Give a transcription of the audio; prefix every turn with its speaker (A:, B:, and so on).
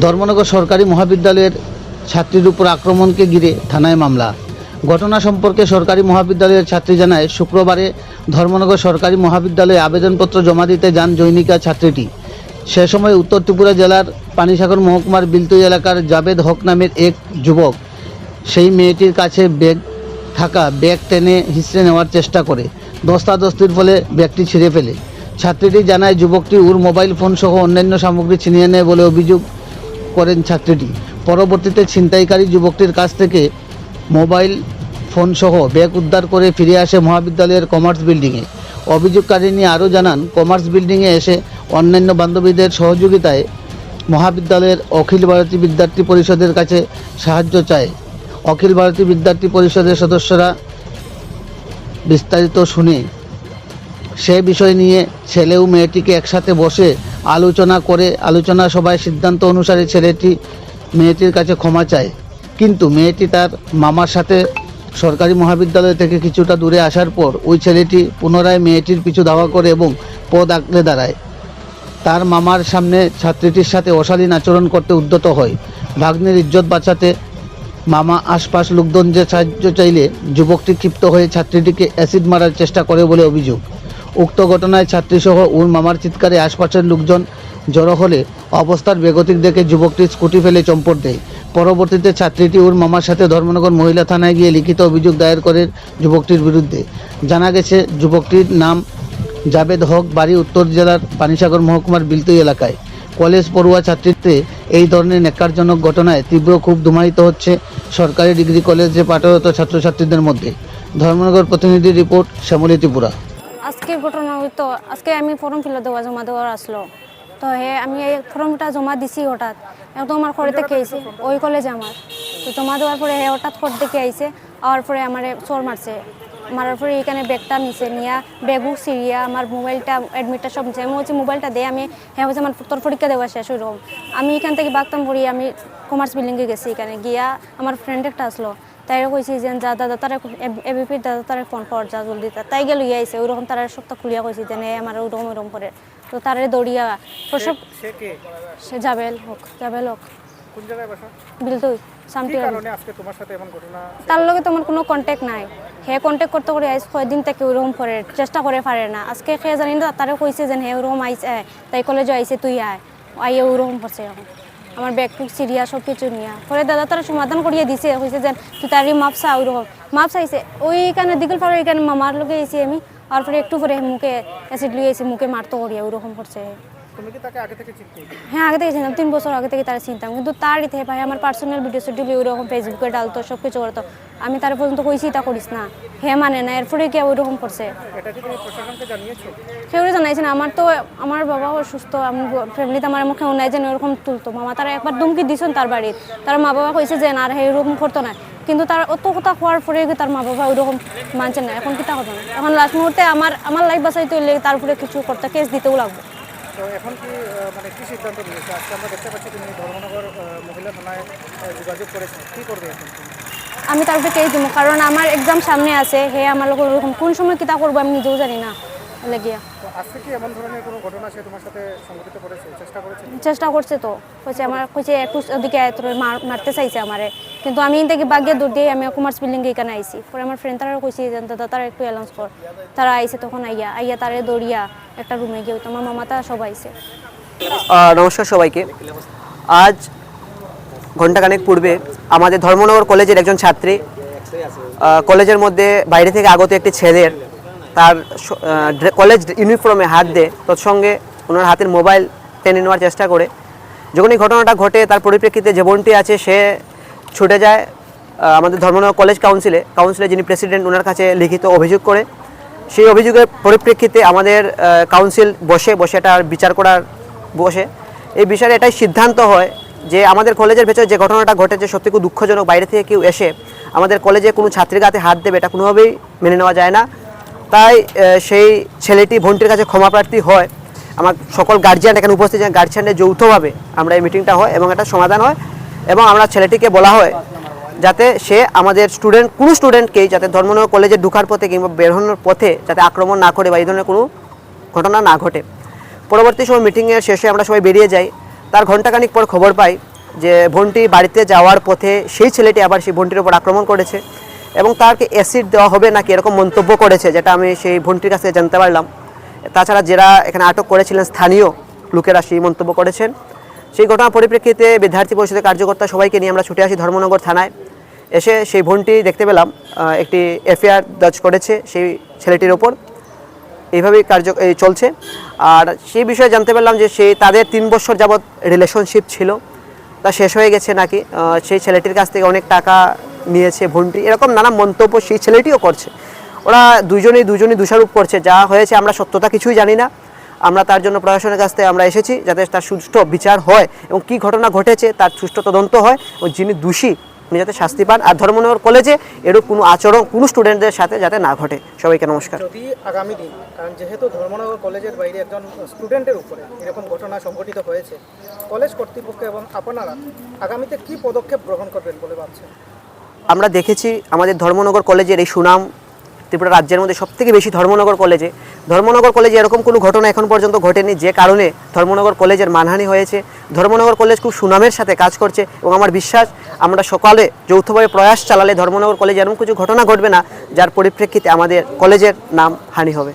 A: ধর্মনগর সরকারি মহাবিদ্যালয়ের ছাত্রীর উপর আক্রমণকে ঘিরে থানায় মামলা। ঘটনা সম্পর্কে সরকারি মহাবিদ্যালয়ের ছাত্রী জানায়, শুক্রবারে ধর্মনগর সরকারি মহাবিদ্যালয়ে আবেদনপত্র জমা দিতে যান জৈনিকা ছাত্রীটি। সে সময় উত্তর ত্রিপুরা জেলার পানিসাগর মহকুমার বিলতুই এলাকার জাবেদ হক নামের এক যুবক সেই মেয়েটির কাছে ব্যাগ টেনে হিঁচড়ে নেওয়ার চেষ্টা করে। ধস্তাধস্তির ফলে ব্যাগটি ছিঁড়ে ফেলে। ছাত্রীটি জানায়, যুবকটি ওর মোবাইল ফোন সহ অন্যান্য সামগ্রী ছিনিয়ে নেয় বলে অভিযোগ করেন ছাত্রীটি। পরবর্তীতে ছিনতাইকারী যুবকটির কাছ থেকে মোবাইল ফোন সহ ব্যাগ উদ্ধার করে ফিরে আসে মহাবিদ্যালয়ের কমার্স বিল্ডিংয়ে। অভিযোগকারিনী আরও জানান, কমার্স বিল্ডিংয়ে এসে অন্যান্য বান্ধবীদের সহযোগিতায় মহাবিদ্যালয়ের অখিল ভারতীয় বিদ্যার্থী পরিষদের কাছে সাহায্য চায়। অখিল ভারতীয় বিদ্যার্থী পরিষদের সদস্যরা বিস্তারিত শুনে সে বিষয় নিয়ে ছেলে ও মেয়েটিকে একসাথে বসে আলোচনা সভায় সিদ্ধান্ত অনুসারে ছেলেটি মেয়েটির কাছে ক্ষমা চায়। কিন্তু মেয়েটি তার মামার সাথে সরকারি মহাবিদ্যালয় থেকে কিছুটা দূরে আসার পর ওই ছেলেটি পুনরায় মেয়েটির পিছু ধাওয়া করে এবং পথ আগলে দাঁড়ায়। তার মামার সামনে ছাত্রীটির সাথে অশালীন আচরণ করতে উদ্যত হয়। ভাগ্নের ইজ্জত বাঁচাতে মামা আশপাশ লোকজন যে সাহায্য চাইলে যুবকটি ক্ষিপ্ত হয়ে ছাত্রীটিকে অ্যাসিড মারার চেষ্টা করে বলে অভিযোগ। উক্ত ঘটনায় ছাত্রীসহ ওর মামার চিৎকারে আশপাশের লোকজন জড়ো হলে অবস্থার বেগতিক দেখে যুবকটি স্কুটি ফেলে চম্পট দেয়। পরবর্তীতে ছাত্রীটি ওর মামার সাথে ধর্মনগর মহিলা থানায় গিয়ে লিখিত অভিযোগ দায়ের করে যুবকটির বিরুদ্ধে। জানা গেছে, যুবকটির নাম জাবেদ হক, বাড়ি উত্তর জেলার পানিসাগর মহকুমার বিলতুই এলাকায়। কলেজ পড়ুয়া ছাত্রীতে এই ধরনের ন্যাক্কারজনক ঘটনায় তীব্র ক্ষোভ ধুমায়িত হচ্ছে সরকারি ডিগ্রি কলেজে পাঠরত ছাত্রছাত্রীদের মধ্যে। ধর্মনগর প্রতিনিধি রিপোর্ট, শ্যামলী ত্রিপুরা।
B: আজকের ঘটনা হয়তো আজকে আমি ফর্ম জমা দেওয়ার আসলো, তো আমি এই ফর্মটা জমা দিছি। হঠাৎ একদম আমার ঘরে থেকে আইসে, ওই কলেজে আমার তো জমা দেওয়ার পরে হঠাৎ ঘর থেকে আইসে। আওয়ার পরে আমার চোর মারার পরে এখানে ব্যাগটা নিচে নিয়ে ব্যাগু সিরিয়া আমার মোবাইলটা অ্যাডমিটটা সব নিচে। আমি হচ্ছে মোবাইলটা দিয়ে আমি হচ্ছে আমার তোর পরীক্ষা দেওয়া শেষ ওইরকম। আমি এখান থেকে বাগতাম পড়ি, আমি কমার্স বিল্ডিংয়ে গেছি। এখানে গিয়া আমার ফ্রেন্ড একটা আসলো, তাই কইছি যে যা দাদা তারা এবিপির দাদা তারা ফোন কর, যা জলদি। তাই গেল আইসে ওইরকম তারা সপ্তাহ খুলিয়া কইছি যে আমার ওইরকম করে। তো তারে দৌড়িয়া প্রসব সে জাবেল হোক
C: কোন জায়গায় বাসা?
B: বিলতুই সামটি।
C: আজকে তোমার সাথে এমন ঘটনা?
B: তার লগে তো আমার কোনো কন্ট্যাক্ট নাই। হে কন্ট্যাক্ট করতে করে আইস কয়দিন থেকে ওইরকম করে চেষ্টা করে পারে না। আজকে সে জানি না, তারা কইছে যে হে ওরকম আইসে, তাই কলেজে আইসে, তুই আইয়ে ওরকম করছে। এখন আমার ব্যাগটুক সিরিয়া সব কিছু নিয়ে পরে দাদা তারা সমাধান করিয়ে দিছে। কইছে যে তুই তারই মাপসা, ওইরকম মাপ চাইছে। ওইখানে দিগল পাড়ার এখানে মামার লোকে এসে আমি, আর পরে একটু পরে মুখে অ্যাসিড লিয়ে এসে মুখে মারতে করিয়া ওইরকম করছে।
C: তুমি কি তাকে আগে থেকে চিনতে?
B: হ্যাঁ, আগে থেকে চিনতাম, 3 বছর আগে থেকে তারা চিনতাম। কিন্তু তার ইতে ভাই আমার পার্সোনাল ভিডিও ওইরকম ফেসবুকে ডালতো, সব কিছু করতো। আমি তার পর্যন্ত কইছি তা করিস না, হে মানে না। এরপরে কি ওইরকম করছে।
C: এটা কি তুমি প্রশাসনকে জানিয়েছো?
B: কেউ জানাইছে না। আমার বাবা অসুস্থ, আমি ফ্যামিলিতে আমার মুখে নাই যেন ওরকম তুলতো। মামা তারা একবার ধুমকি দিছেন তার বাড়ির, তার মা বাবা কইছে যে না হে এরকম করতো না। কিন্তু তার অত কথা হওয়ার পরে তার মা বাবা ওইরকম মানছে না। এখন কিতা হবে না, এখন লাস্ট মুহূর্তে আমার লাইফ বাঁচাইতে হইলে তার উপরে কিছু করতে কেস দিতেও লাগবে।
C: তো এখন কি কি সিদ্ধান্ত নিয়েছে? আজকে আমরা দেখতে পাচ্ছি তুমি ধর্মনগর মহিলা থানায় যোগাযোগ করেছো, কি করবে এখন?
B: আমি তার উপরে কেস দিব, কারণ আমার এক্সাম সামনে আছে। হে আমার লোক ওরকম কোন সময় কিতা করবো আমি নিজেও জানি না। লেগিয়া
C: আজকে কি এমন ধরনের কোনো ঘটনা সে তোমার সাথে সংঘটিত করেছে?
B: চেষ্টা করছে তো, কইছে একটু ওদিকে মারতে চাইছে আমারে। কিন্তু আমি থেকে বাগিয়ে দৌড় দিয়ে আমি কমার্স বিল্ডিংয়ে এখানে আইসি। পরে আমার ফ্রেন্ড তারা কইছে যে দাদা তারা একটু অ্যালাউন্স কর। তারা আইসে, তখন আইয়া তারে দৌড়িয়া একটা রুমে গিয়ে তোমার মামা তারা সব আইসে।
D: নমস্কার সবাইকে। আজ ঘণ্টাখানেক পূর্বে আমাদের ধর্মনগর কলেজের একজন ছাত্রী কলেজের মধ্যে বাইরে থেকে আগত একটি ছেলের তার কলেজ ইউনিফর্মে হাত দেয়, তৎসঙ্গে ওনার হাতের মোবাইল টেনে নেওয়ার চেষ্টা করে। যখন এই ঘটনাটা ঘটে, তার পরিপ্রেক্ষিতে যে বোনটি আছে সে ছুটে যায় আমাদের ধর্মনগর কলেজ কাউন্সিলে যিনি প্রেসিডেন্ট, ওনার কাছে লিখিত অভিযোগ করে। সেই অভিযোগের পরিপ্রেক্ষিতে আমাদের কাউন্সিল বসে এটার বিচার করার এই বিষয়ে এটাই সিদ্ধান্ত হয় যে আমাদের কলেজের ভেতরে যে ঘটনাটা ঘটেছে সত্যি খুব দুঃখজনক। বাইরে থেকে কেউ এসে আমাদের কলেজে কোনো ছাত্রীর গাতে হাত দেবে, এটা কোনোভাবেই মেনে নেওয়া যায় না। তাই সেই ছেলেটি বোনটির কাছে ক্ষমা প্রার্থী হয়। আমার সকল গার্জিয়ান এখানে উপস্থিত, গার্জিয়ানের যৌথভাবে আমরা এই মিটিংটা হয় এবং একটা সমাধান হয়। এবং আমরা ছেলেটিকে বলা হয় যাতে সে আমাদের কোনো স্টুডেন্টকেই যাতে ধর্মনগর কলেজে ঢোকার পথে কিংবা বেরোনোর পথে যাতে আক্রমণ না করে বা এই ধরনের কোনো ঘটনা না ঘটে। পরবর্তী সময় মিটিংয়ের শেষে আমরা সবাই বেরিয়ে যাই। তার ঘণ্টাখানিক পর খবর পাই যে বোনটি বাড়িতে যাওয়ার পথে সেই ছেলেটি আবার সেই বোনটির উপর আক্রমণ করেছে এবং তাকে অ্যাসিড দেওয়া হবে নাকি এরকম মন্তব্য করেছে, যেটা আমি সেই বোনটির কাছ থেকে জানতে পারলাম। তাছাড়া যারা এখানে আটক করেছিলেন স্থানীয় লোকেরা সেই মন্তব্য করেছেন। সেই ঘটনার পরিপ্রেক্ষিতে বিদ্যার্থী পরিষদের কার্যকর্তা সবাইকে নিয়ে আমরা ছুটে আসি ধর্মনগর থানায়। এসে সেই বোনটি দেখতে পেলাম একটি এফআইআর দর্জ করেছে সেই ছেলেটির ওপর। এইভাবেই চলছে। আর সেই বিষয়ে জানতে পারলাম যে তাদের 3 বছর যাবৎ রিলেশনশিপ ছিল, তা শেষ হয়ে গেছে নাকি। সেই ছেলেটির কাছ থেকে অনেক টাকা নিয়েছে বোনটি, এরকম নানা মন্তব্য সেই ছেলেটিও করছে। ওরা দুজনেই দোষারোপ করছে। যা হয়েছে আমরা সত্যতা কিছুই জানি না। আমরা তার জন্য প্রশাসনের কাছ থেকে আমরা এসেছি যাতে তার সুষ্ঠু বিচার হয় এবং কী ঘটনা ঘটেছে তার সুষ্ঠু তদন্ত হয় এবং যিনি দোষী উনি যাতে শাস্তি পান। আর ধর্মনগর কলেজে এরূপ কোনো আচরণ কোনো স্টুডেন্টদের সাথে যাতে না ঘটে। সবাইকে নমস্কার।
C: যদি আগামী দিন, কারণ যেহেতু ধর্মনগর কলেজের বাইরে একজন স্টুডেন্টের উপরে এরকম ঘটনা সংঘটিত হয়েছে, কলেজ কর্তৃপক্ষ এবং আপনারা আগামীতে কি পদক্ষেপ গ্রহণ করবেন বলে ভাবছেন?
D: আমরা দেখেছি আমাদের ধর্মনগর কলেজের এই সুনাম ত্রিপুরা রাজ্যের মধ্যে সবথেকে বেশি ধর্মনগর কলেজে এরকম কোনো ঘটনা এখন পর্যন্ত ঘটেনি, যে কারণে ধর্মনগর কলেজের মানহানি হয়েছে। ধর্মনগর কলেজ খুব সুনামের সাথে কাজ করছে এবং আমার বিশ্বাস আমরা সকালে যৌথভাবে প্রয়াস চালালে ধর্মনগর কলেজে এরকম কিছু ঘটনা ঘটবে না যার পরিপ্রেক্ষিতে আমাদের কলেজের নাম হানি হবে।